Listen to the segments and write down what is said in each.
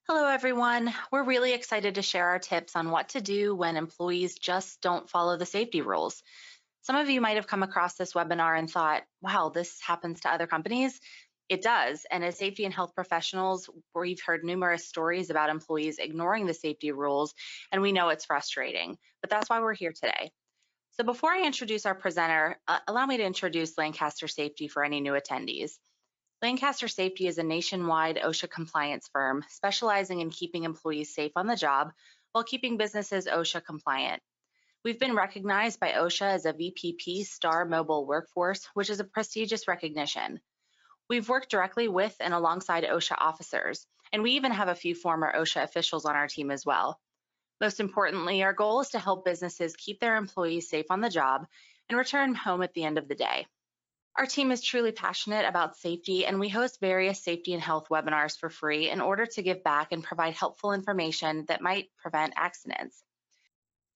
Hello, everyone. We're really excited to share our tips on what to do when employees just don't follow the safety rules. Some of you might have come across this webinar and thought, wow, this happens to other companies. It does. And as safety and health professionals, we've heard numerous stories about employees ignoring the safety rules, and we know it's frustrating. But that's why we're here today. So before I introduce our presenter, allow me to introduce Lancaster Safety for any new attendees. Lancaster Safety is a nationwide OSHA compliance firm specializing in keeping employees safe on the job while keeping businesses OSHA compliant. We've been recognized by OSHA as a VPP Star Mobile Workforce, which is a prestigious recognition. We've worked directly with and alongside OSHA officers, and we even have a few former OSHA officials on our team as well. Most importantly, our goal is to help businesses keep their employees safe on the job and return home at the end of the day. Our team is truly passionate about safety, and we host various safety and health webinars for free in order to give back and provide helpful information that might prevent accidents.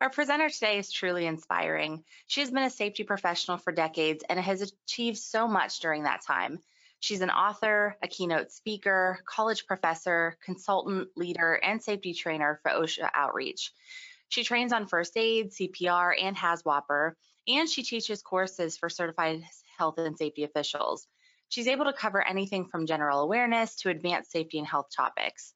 Our presenter today is truly inspiring. She has been a safety professional for decades and has achieved so much during that time. She's an author, a keynote speaker, college professor, consultant, leader, and safety trainer for OSHA Outreach. She trains on first aid, CPR, and HAZWOPER, and she teaches courses for certified health and safety officials. She's able to cover anything from general awareness to advanced safety and health topics.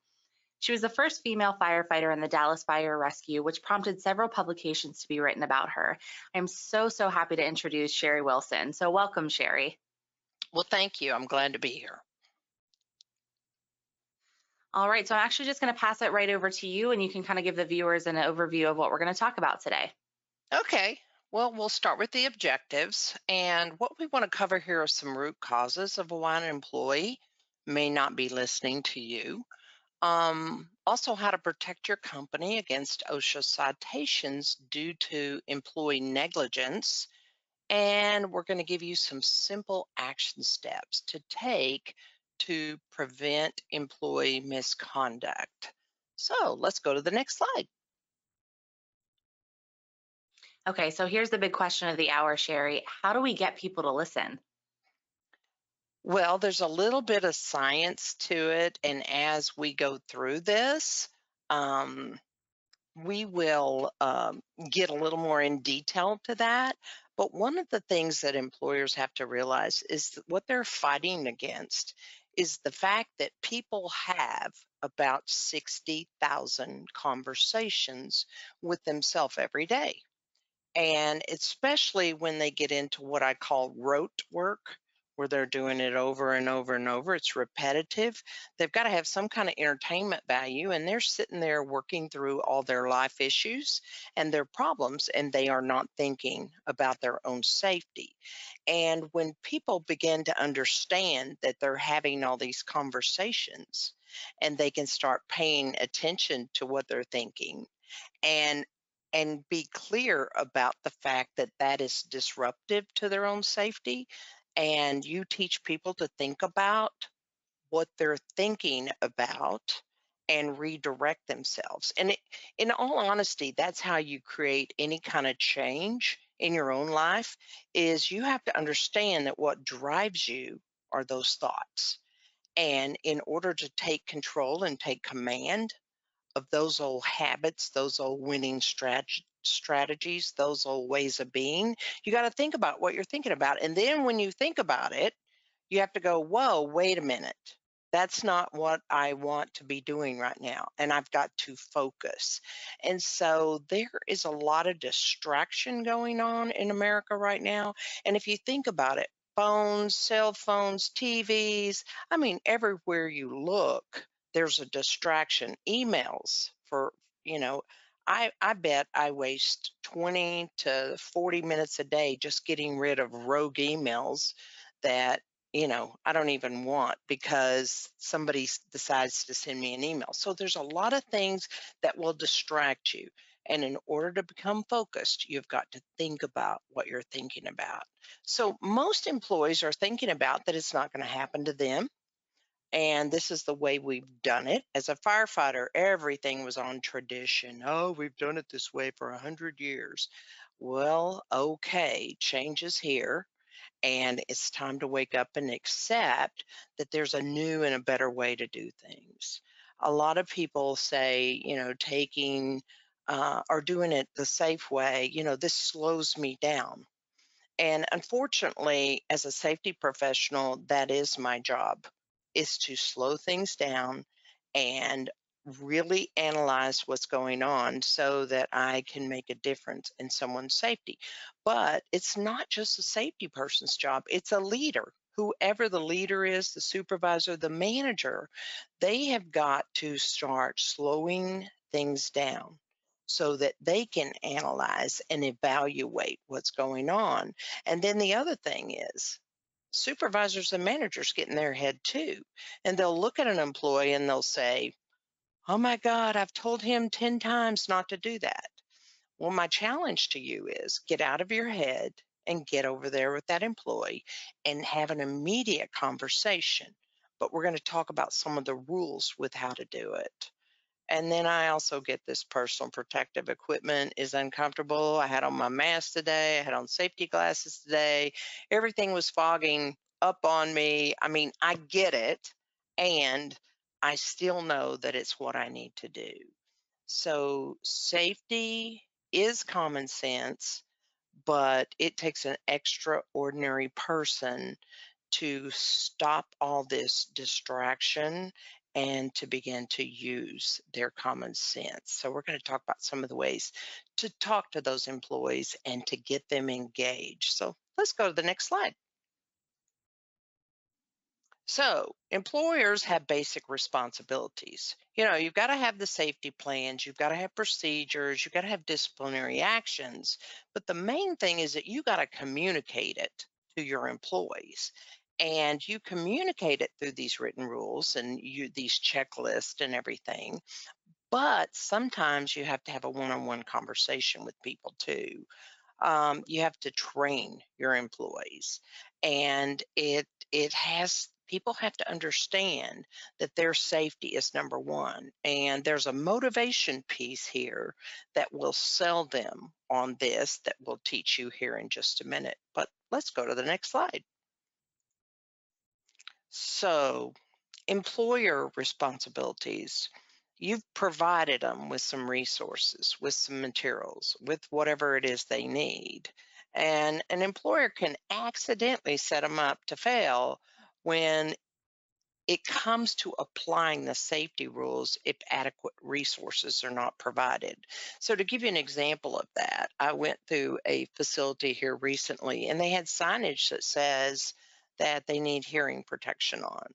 She was the first female firefighter in the Dallas Fire Rescue, which prompted several publications to be written about her. I'm so happy to introduce Sherry Wilson. So welcome, Sherry. Well, thank you. I'm glad to be here. All right, so I'm actually just going to pass it right over to you, and you can kind of give the viewers an overview of what we're going to talk about today. Okay. Well, we'll start with the objectives. And what we want to cover here are some root causes of why an employee may not be listening to you. Also, how to protect your company against OSHA citations due to employee negligence. And we're going to give you some simple action steps to take to prevent employee misconduct. So let's go to the next slide. Okay, so here's the big question of the hour, Sherry. How do we get people to listen? Well, there's a little bit of science to it. And as we go through this, um, we will get a little more in detail to that. But one of the things that employers have to realize is that what they're fighting against is the fact that people have about 60,000 conversations with themselves every day. And especially when they get into what I call rote work, where they're doing it over and over and over, it's repetitive. They've got to have some kind of entertainment value, and they're sitting there working through all their life issues and their problems, and they are not thinking about their own safety. And when people begin to understand that they're having all these conversations and they can start paying attention to what they're thinking and be clear about the fact that that is disruptive to their own safety, and you teach people to think about what they're thinking about and redirect themselves. And in all honesty, that's how you create any kind of change in your own life. Is you have to understand that what drives you are those thoughts, and in order to take control and take command of those old habits, those old winning strategies, those old ways of being, you got to think about what you're thinking about. And then when you think about it, you have to go, whoa, wait a minute. That's not what I want to be doing right now. And I've got to focus. And so there is a lot of distraction going on in America right now. And if you think about it, phones, cell phones, TVs, I mean, everywhere you look, there's a distraction. Emails for, you know, I bet I waste 20 to 40 minutes a day just getting rid of rogue emails that, I don't even want because somebody decides to send me an email. So there's a lot of things that will distract you. And in order to become focused, you've got to think about what you're thinking about. So most employees are thinking about that it's not going to happen to them, and this is the way we've done it. As a firefighter, everything was on tradition. Oh, we've done it this way for 100 years. Well, okay, change is here, and it's time to wake up and accept that there's a new and a better way to do things. A lot of people say, taking or doing it the safe way, this slows me down. And unfortunately, as a safety professional, that is my job, is to slow things down and really analyze what's going on so that I can make a difference in someone's safety. But it's not just a safety person's job, it's a leader. Whoever the leader is, the supervisor, the manager, they have got to start slowing things down so that they can analyze and evaluate what's going on. And then the other thing is, supervisors and managers get in their head too. And they'll look at an employee and they'll say, "Oh my God, I've told him 10 times not to do that." Well, my challenge to you is get out of your head and get over there with that employee and have an immediate conversation. But we're going to talk about some of the rules with how to do it. And then I also get this personal protective equipment is uncomfortable. I had on my mask today. I had on safety glasses today. Everything was fogging up on me. I mean, I get it. And I still know that it's what I need to do. So safety is common sense, but it takes an extraordinary person to stop all this distraction and to begin to use their common sense. So, we're going to talk about some of the ways to talk to those employees and to get them engaged. So, let's go to the next slide. So, employers have basic responsibilities. You've got to have the safety plans, you've got to have procedures, you've got to have disciplinary actions. But the main thing is that you got to communicate it to your employees. And you communicate it through these written rules and these checklists and everything. But sometimes you have to have a one on one conversation with people too. You have to train your employees, and it has people have to understand that their safety is number one, and there's a motivation piece here that will sell them on this that we'll teach you here in just a minute. But let's go to the next slide. So, employer responsibilities. You've provided them with some resources, with some materials, with whatever it is they need. And an employer can accidentally set them up to fail when it comes to applying the safety rules if adequate resources are not provided. So, to give you an example of that, I went through a facility here recently and they had signage that says that they need hearing protection on.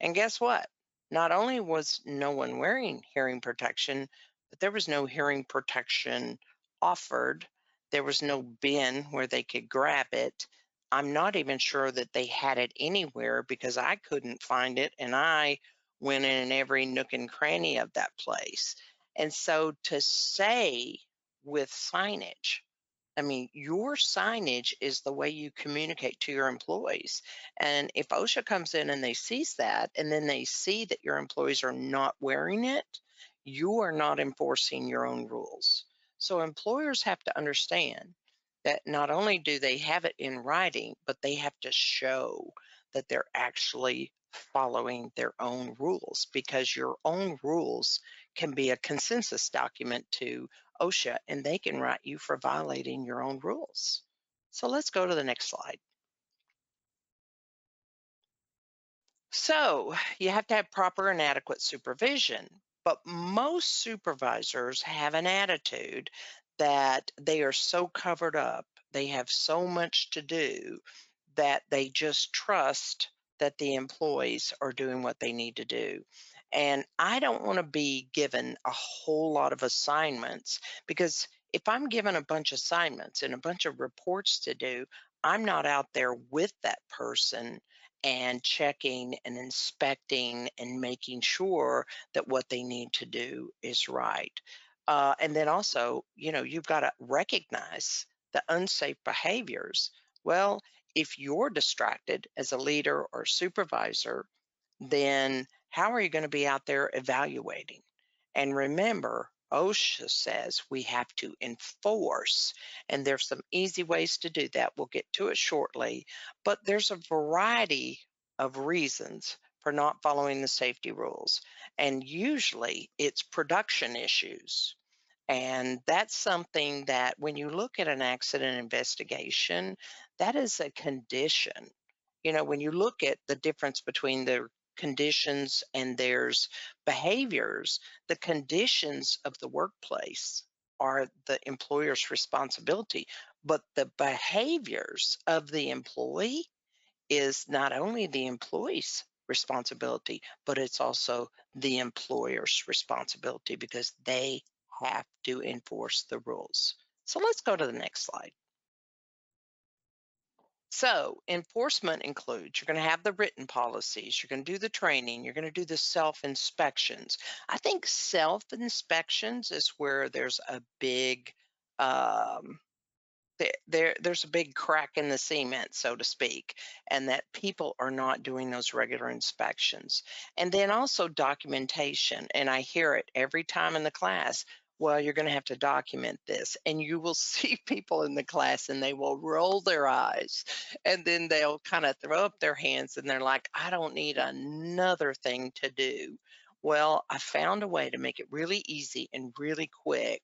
And guess what? Not only was no one wearing hearing protection, but there was no hearing protection offered. There was no bin where they could grab it. I'm not even sure that they had it anywhere because I couldn't find it and I went in every nook and cranny of that place. And so to say with signage, I mean, your signage is the way you communicate to your employees. And if OSHA comes in and they sees that, and then they see that your employees are not wearing it, you are not enforcing your own rules. So employers have to understand that not only do they have it in writing, but they have to show that they're actually following their own rules, because your own rules can be a consensus document to OSHA and they can write you for violating your own rules. So let's go to the next slide. So you have to have proper and adequate supervision, but most supervisors have an attitude that they are so covered up, they have so much to do that they just trust that the employees are doing what they need to do. And I don't want to be given a whole lot of assignments, because if I'm given a bunch of assignments and a bunch of reports to do, I'm not out there with that person and checking and inspecting and making sure that what they need to do is right. And then also, you've got to recognize the unsafe behaviors. Well, if you're distracted as a leader or supervisor, then how are you going to be out there evaluating? And remember, OSHA says we have to enforce, and there's some easy ways to do that. We'll get to it shortly, but there's a variety of reasons for not following the safety rules. And usually it's production issues. And that's something that when you look at an accident investigation, that is a condition. When you look at the difference between the conditions and there's behaviors, the conditions of the workplace are the employer's responsibility, but the behaviors of the employee is not only the employee's responsibility, but it's also the employer's responsibility because they have to enforce the rules. So let's go to the next slide. So, enforcement includes you're going to have the written policies, you're going to do the training, you're going to do the self inspections. I think self inspections is where there's a big um, there's a big crack in the cement, so to speak, and that people are not doing those regular inspections. And then also documentation. And I hear it every time in the class. Well, you're going to have to document this. And you will see people in the class and they will roll their eyes and then they'll kind of throw up their hands and they're like, I don't need another thing to do. Well, I found a way to make it really easy and really quick.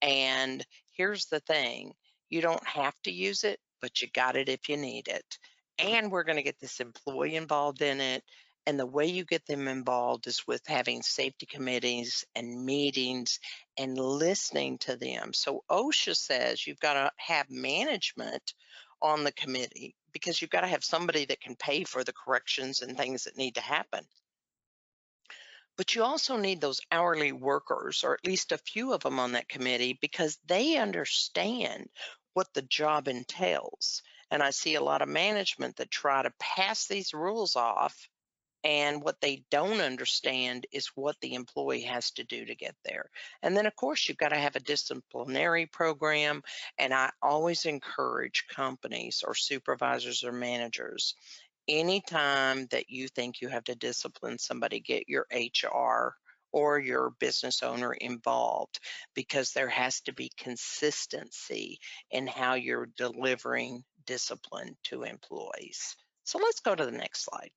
And here's the thing, you don't have to use it, but you got it if you need it. And we're going to get this employee involved in it. And the way you get them involved is with having safety committees and meetings and listening to them. So OSHA says you've got to have management on the committee because you've got to have somebody that can pay for the corrections and things that need to happen. But you also need those hourly workers, or at least a few of them on that committee, because they understand what the job entails. And I see a lot of management that try to pass these rules off, and what they don't understand is what the employee has to do to get there. And then, of course, you've got to have a disciplinary program. And I always encourage companies or supervisors or managers, anytime that you think you have to discipline somebody, get your HR or your business owner involved because there has to be consistency in how you're delivering discipline to employees. So let's go to the next slide.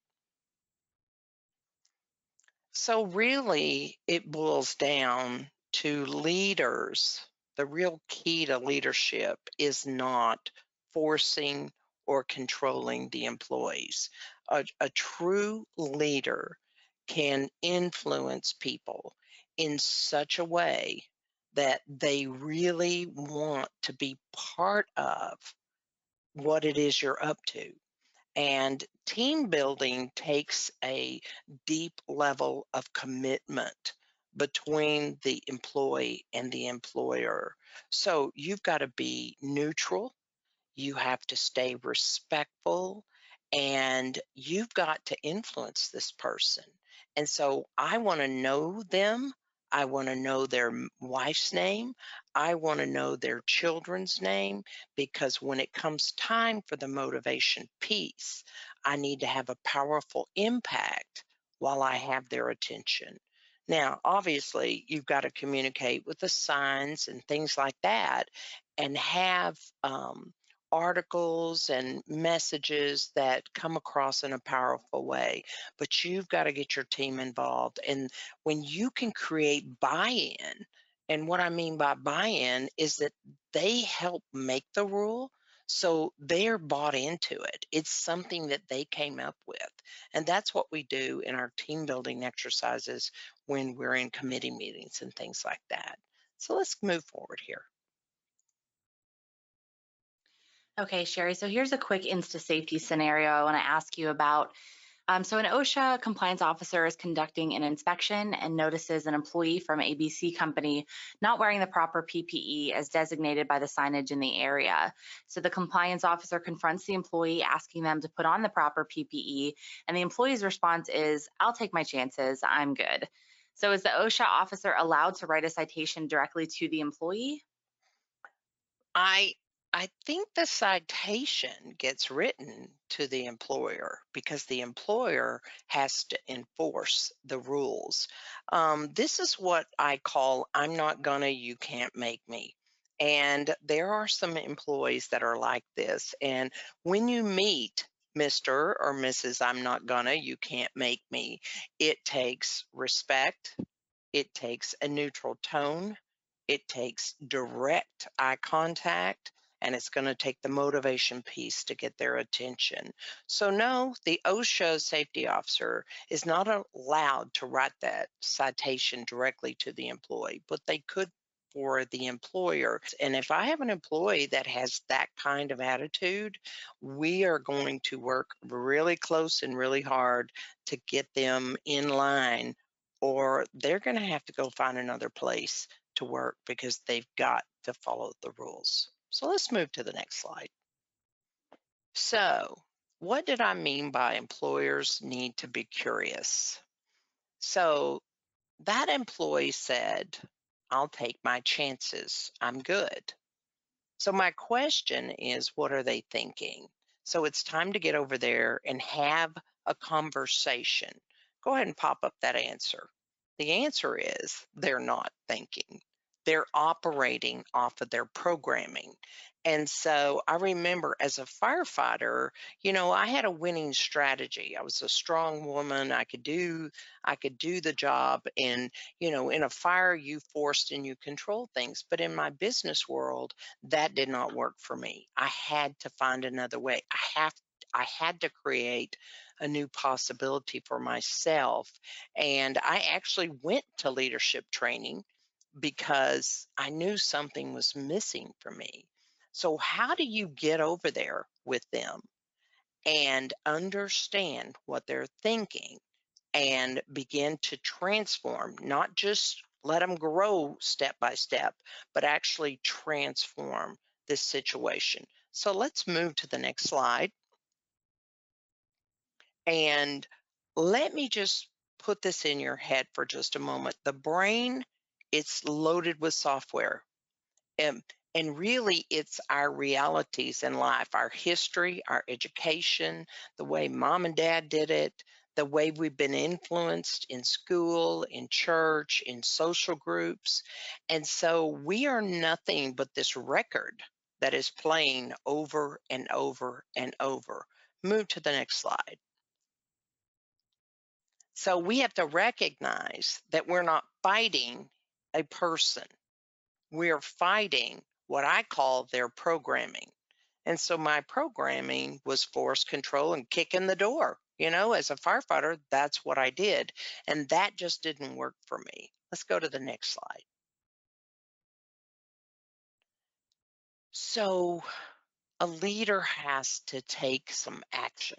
So, really, it boils down to leaders. The real key to leadership is not forcing or controlling the employees. A true leader can influence people in such a way that they really want to be part of what it is you're up to. And team building takes a deep level of commitment between the employee and the employer. So you've got to be neutral, you have to stay respectful, and you've got to influence this person. And so I want to know them. I want to know their wife's name. I want to know their children's name because when it comes time for the motivation piece, I need to have a powerful impact while I have their attention. Now, obviously, you've got to communicate with the signs and things like that and have articles and messages that come across in a powerful way. But you've got to get your team involved. And when you can create buy in, and what I mean by buy in is that they help make the rule. So they're bought into it. It's something that they came up with. And that's what we do in our team building exercises when we're in committee meetings and things like that. So let's move forward here. Okay, Sherry. So here's a quick Insta safety scenario I want to ask you about. So, an OSHA compliance officer is conducting an inspection and notices an employee from ABC company not wearing the proper PPE as designated by the signage in the area. So, the compliance officer confronts the employee, asking them to put on the proper PPE, and the employee's response is, I'll take my chances, I'm good. So, is the OSHA officer allowed to write a citation directly to the employee? I I think the citation gets written to the employer because the employer has to enforce the rules. This is what I call I'm not gonna, you can't make me. And there are some employees that are like this. And when you meet Mr. or Mrs. I'm not gonna, you can't make me. It takes respect. It takes a neutral tone. It takes direct eye contact, and it's going to take the motivation piece to get their attention. So, no, the OSHA safety officer is not allowed to write that citation directly to the employee, but they could for the employer. And if I have an employee that has that kind of attitude, we are going to work really close and really hard to get them in line, or they're going to have to go find another place to work because they've got to follow the rules. So let's move to the next slide. So, what did I mean by employers need to be curious? So, that employee said, I'll take my chances. I'm good. So, my question is, what are they thinking? So, it's time to get over there and have a conversation. Go ahead and pop up that answer. The answer is they're not thinking, they're operating off of their programming. And so I remember as a firefighter, I had a winning strategy. I was a strong woman. I could do the job, and in a fire you forced and you control things. But in my business world, that did not work for me. I had to find another way. I had to create a new possibility for myself. And I actually went to leadership training because I knew something was missing for me. So, how do you get over there with them and understand what they're thinking and begin to transform, not just let them grow step by step, but actually transform this situation? So, let's move to the next slide. And let me just put this in your head for just a moment. The brain, it's loaded with software. And, and really, it's our realities in life, our history, our education, the way mom and dad did it, the way we've been influenced in school, in church, in social groups. And so we are nothing but this record that is playing over and over and over. Move to the next slide. So we have to recognize that we're not fighting a person. We're fighting what I call their programming. And so my programming was force control and kicking the door. As a firefighter, that's what I did. And that just didn't work for me. Let's go to the next slide. So a leader has to take some action,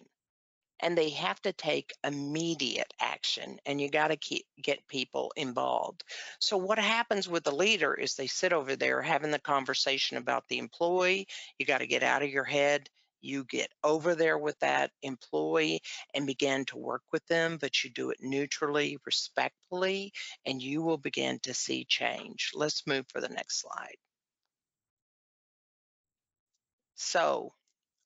and they have to take immediate action, and you got to get people involved. So what happens with the leader is they sit over there having the conversation about the employee. You got to get out of your head. You get over there with that employee and begin to work with them, but you do it neutrally, respectfully, and you will begin to see change. Let's move for the next slide. So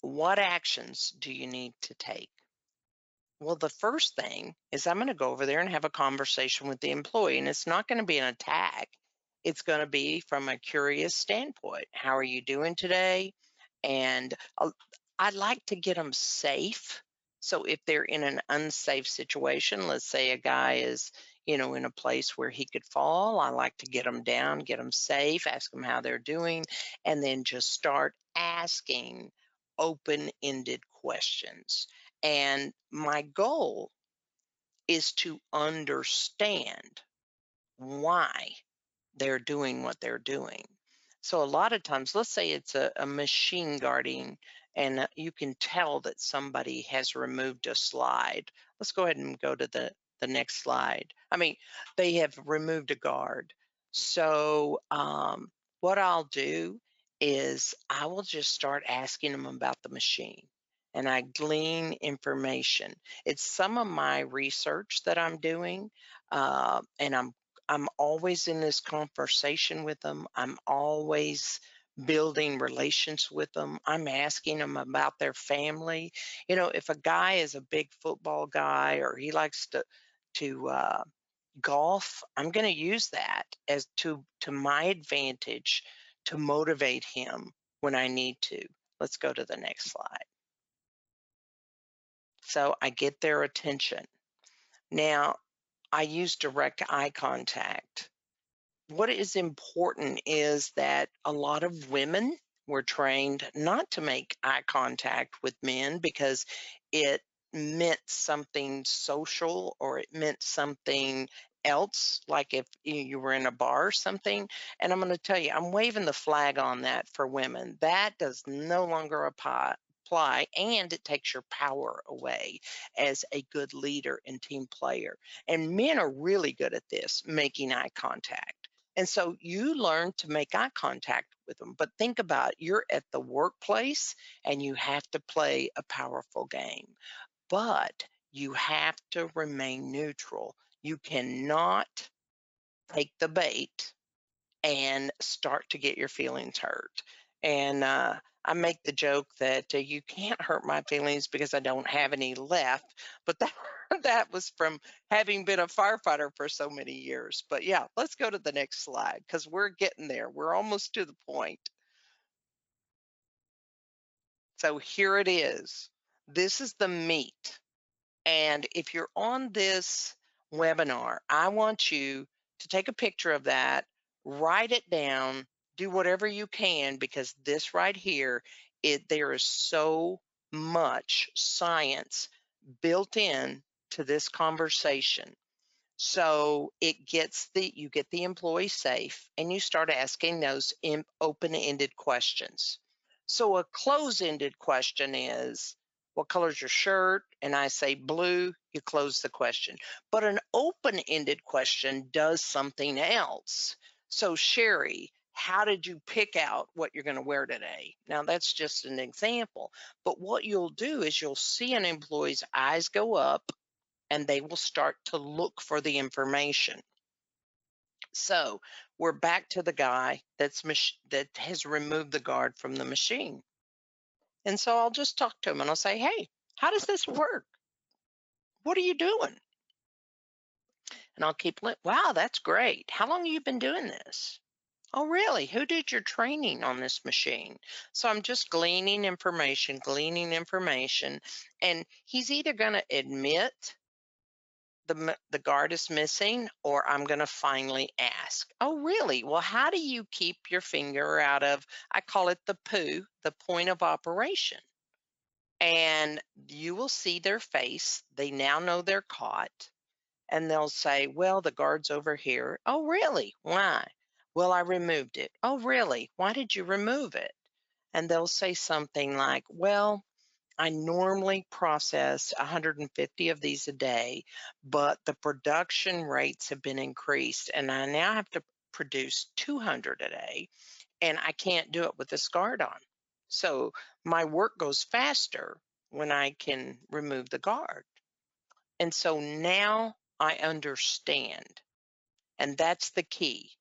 what actions do you need to take? Well, the first thing is I'm going to go over there and have a conversation with the employee, and it's not going to be an attack. It's going to be from a curious standpoint. How are you doing today? And I'd like to get them safe. So if they're in an unsafe situation, let's say a guy is, in a place where he could fall, I like to get them down, get them safe, ask them how they're doing, and then just start asking open-ended questions. And my goal is to understand why they're doing what they're doing. So a lot of times, let's say it's a machine guarding, and you can tell that somebody has removed a slide. Let's go ahead and go to the next slide. I mean, they have removed a guard. So what I'll do is I will just start asking them about the machine, and I glean information. It's some of my research that I'm doing, and I'm always in this conversation with them. I'm always building relations with them. I'm asking them about their family. If a guy is a big football guy or he likes to golf, I'm going to use that as to my advantage to motivate him when I need to. Let's go to the next slide. So I get their attention. Now, I use direct eye contact. What is important is that a lot of women were trained not to make eye contact with men because it meant something social or it meant something else, like if you were in a bar or something. And I'm going to tell you, I'm waving the flag on that for women. That does no longer apply, and it takes your power away as a good leader and team player. And men are really good at this, making eye contact. And so you learn to make eye contact with them. But think about it, you're at the workplace and you have to play a powerful game, but you have to remain neutral. You cannot take the bait and start to get your feelings hurt. And I make the joke that you can't hurt my feelings because I don't have any left. But that, that was from having been a firefighter for so many years. But yeah, let's go to the next slide because we're getting there. We're almost to the point. So here it is. This is the meat. And if you're on this webinar, I want you to take a picture of that, write it down, do whatever you can, because this right here, there is so much science built in to this conversation. So you get the employee safe and you start asking those open-ended questions. So a close-ended question is, what color's your shirt? And I say blue, you close the question. But an open-ended question does something else. So Sherry, how did you pick out what you're going to wear today? Now that's just an example. But what you'll do is you'll see an employee's eyes go up and they will start to look for the information. So we're back to the guy that has removed the guard from the machine. And so I'll just talk to him and I'll say, hey, how does this work? What are you doing? And I'll wow, that's great. How long have you been doing this? Oh, really? Who did your training on this machine? So I'm just gleaning information. And he's either going to admit the guard is missing, or I'm going to finally ask, oh, really? Well, how do you keep your finger out of, I call it the poo, the point of operation? And you will see their face. They now know they're caught. And they'll say, well, the guard's over here. Oh, really? Why? Well, I removed it. Oh, really? Why did you remove it? And they'll say something like, well, I normally process 150 of these a day, but the production rates have been increased, and I now have to produce 200 a day, and I can't do it with this guard on. So my work goes faster when I can remove the guard. And so now I understand. And that's the key.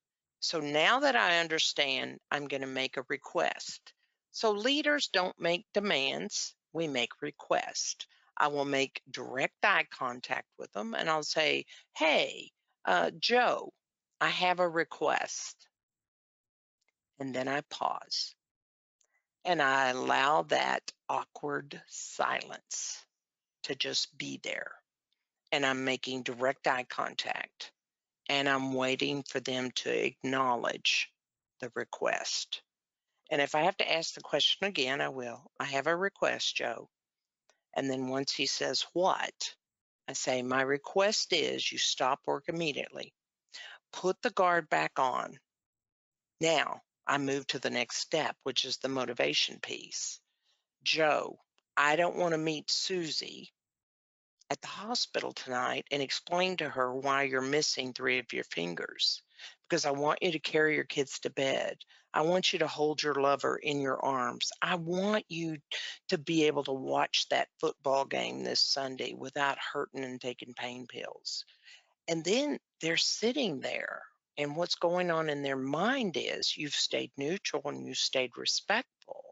So now that I understand, I'm going to make a request. So leaders don't make demands, we make requests. I will make direct eye contact with them and I'll say, hey, Joe, I have a request. And then I pause and I allow that awkward silence to just be there. And I'm making direct eye contact. And I'm waiting for them to acknowledge the request. And if I have to ask the question again, I will. I have a request, Joe. And then once he says what, I say, my request is you stop work immediately, put the guard back on. Now I move to the next step, which is the motivation piece. Joe, I don't want to meet Susie at the hospital tonight and explain to her why you're missing 3 of your fingers, because I want you to carry your kids to bed. I want you to hold your lover in your arms. I want you to be able to watch that football game this Sunday without hurting and taking pain pills. And then they're sitting there, and what's going on in their mind is you've stayed neutral and you stayed respectful,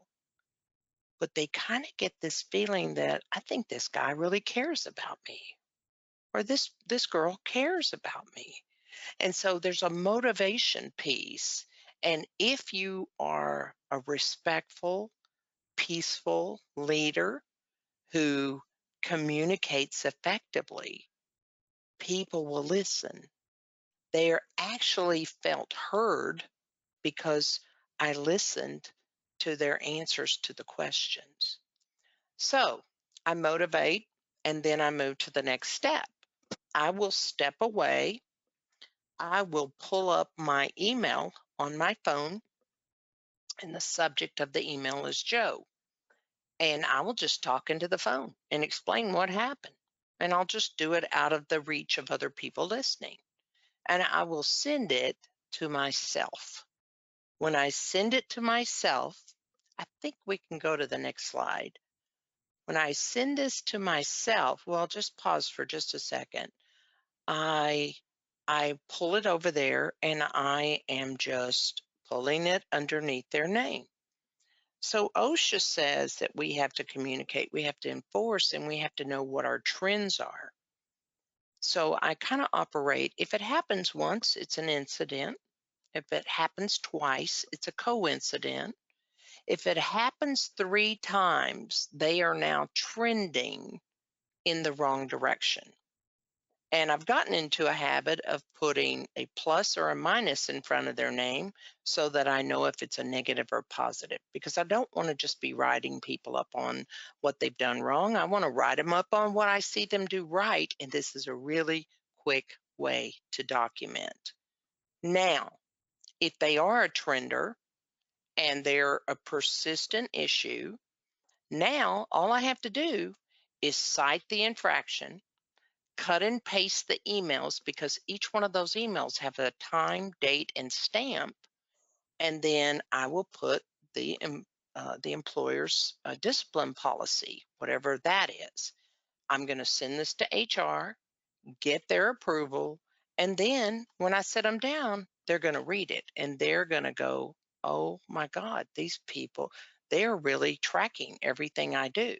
but they kind of get this feeling that I think this guy really cares about me, or this girl cares about me. And so there's a motivation piece. And if you are a respectful, peaceful leader who communicates effectively, people will listen. They are actually felt heard because I listened to their answers to the questions. So I motivate and then I move to the next step. I will step away. I will pull up my email on my phone, and the subject of the email is Joe. And I will just talk into the phone and explain what happened. And I'll just do it out of the reach of other people listening. And I will send it to myself. When I send it to myself, I think we can go to the next slide. When I send this to myself, well, just pause for just a second. I I pull it over there and I am just pulling it underneath their name. So OSHA says that we have to communicate, we have to enforce, and we have to know what our trends are. So I kind of operate. If it happens once, it's an incident. If it happens twice, it's a coincident. If it happens three times, they are now trending in the wrong direction. And I've gotten into a habit of putting a plus or a minus in front of their name so that I know if it's a negative or positive, because I don't want to just be writing people up on what they've done wrong. I want to write them up on what I see them do right. And this is a really quick way to document. Now, if they are a trender and they're a persistent issue, now all I have to do is cite the infraction, cut and paste the emails because each one of those emails have a time, date, and stamp, and then I will put the employer's discipline policy, whatever that is. I'm going to send this to HR, get their approval, and then when I sit them down, they're going to read it and they're going to go, "Oh my God, these people, they are really tracking everything I do."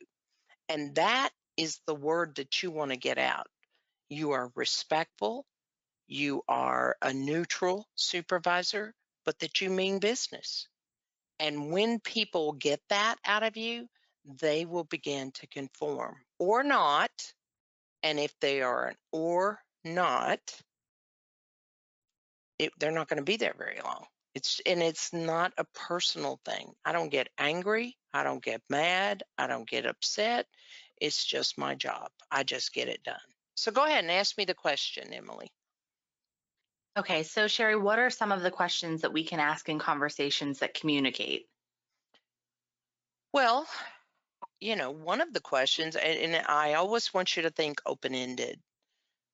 And that is the word that you want to get out. You are respectful, you are a neutral supervisor, but that you mean business. And when people get that out of you, they will begin to conform or not. And if they are an or not, they're not going to be there very long. It's not a personal thing. I don't get angry. I don't get mad. I don't get upset. It's just my job. I just get it done. So go ahead and ask me the question, Emily. Okay, so Sherry, what are some of the questions that we can ask in conversations that communicate? Well, one of the questions, and I always want you to think open ended.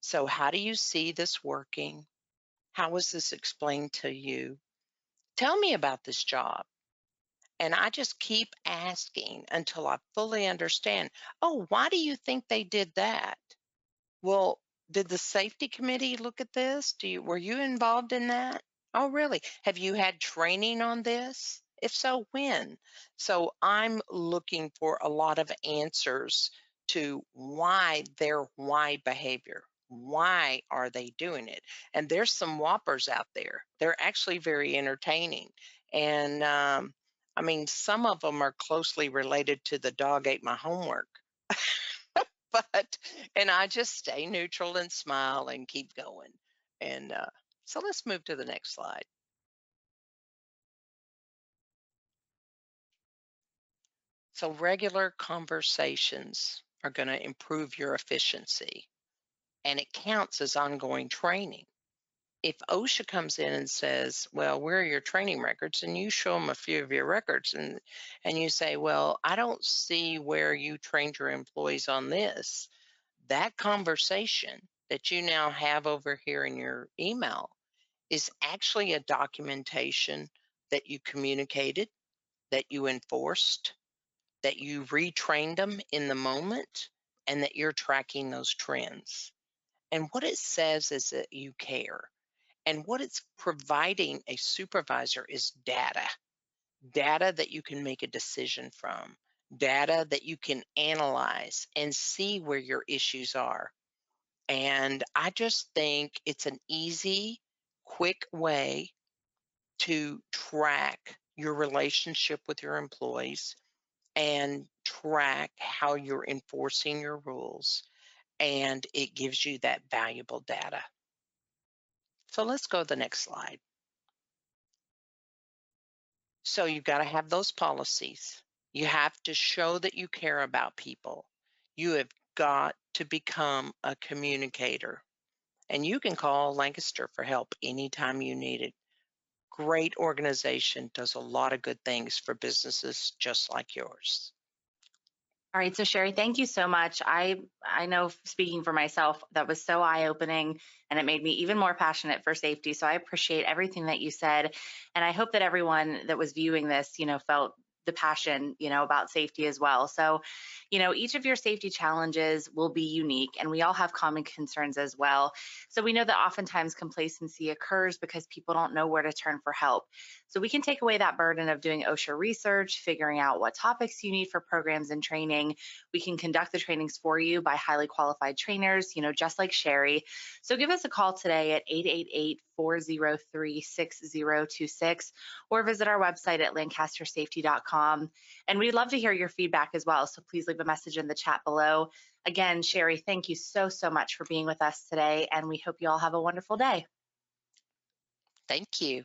So, how do you see this working? How was this explained to you? Tell me about this job. And I just keep asking until I fully understand. Oh, why do you think they did that? Well, did the safety committee look at this? Were you involved in that? Oh, really? Have you had training on this? If so, when? So I'm looking for a lot of answers to why their why behavior. Why are they doing it? And there's some whoppers out there. They're actually very entertaining. And I mean, some of them are closely related to the dog ate my homework. But and I just stay neutral and smile and keep going. And so let's move to the next slide. So regular conversations are going to improve your efficiency, and it counts as ongoing training. If OSHA comes in and says, "Well, where are your training records?" and you show them a few of your records, and you say, "Well, I don't see where you trained your employees on this," that conversation that you now have over here in your email is actually a documentation that you communicated, that you enforced, that you retrained them in the moment, and that you're tracking those trends. And what it says is that you care. And what it's providing a supervisor is data, data that you can make a decision from, data that you can analyze and see where your issues are. And I just think it's an easy, quick way to track your relationship with your employees and track how you're enforcing your rules, and it gives you that valuable data. So let's go to the next slide. So you've got to have those policies. You have to show that you care about people. You have got to become a communicator. And you can call Lancaster for help anytime you need it. Great organization, does a lot of good things for businesses just like yours. All right, so Sherry, thank you so much. I know speaking for myself, that was so eye-opening and it made me even more passionate for safety. So I appreciate everything that you said. And I hope that everyone that was viewing this, felt the passion, about safety as well. So, each of your safety challenges will be unique and we all have common concerns as well. So we know that oftentimes complacency occurs because people don't know where to turn for help. So we can take away that burden of doing OSHA research, figuring out what topics you need for programs and training. We can conduct the trainings for you by highly qualified trainers, just like Sherry. So give us a call today at 888-403-6026 or visit our website at lancastersafety.com. And we'd love to hear your feedback as well. So please leave a message in the chat below. Again, Sherry, thank you so, so much for being with us today. And we hope you all have a wonderful day. Thank you.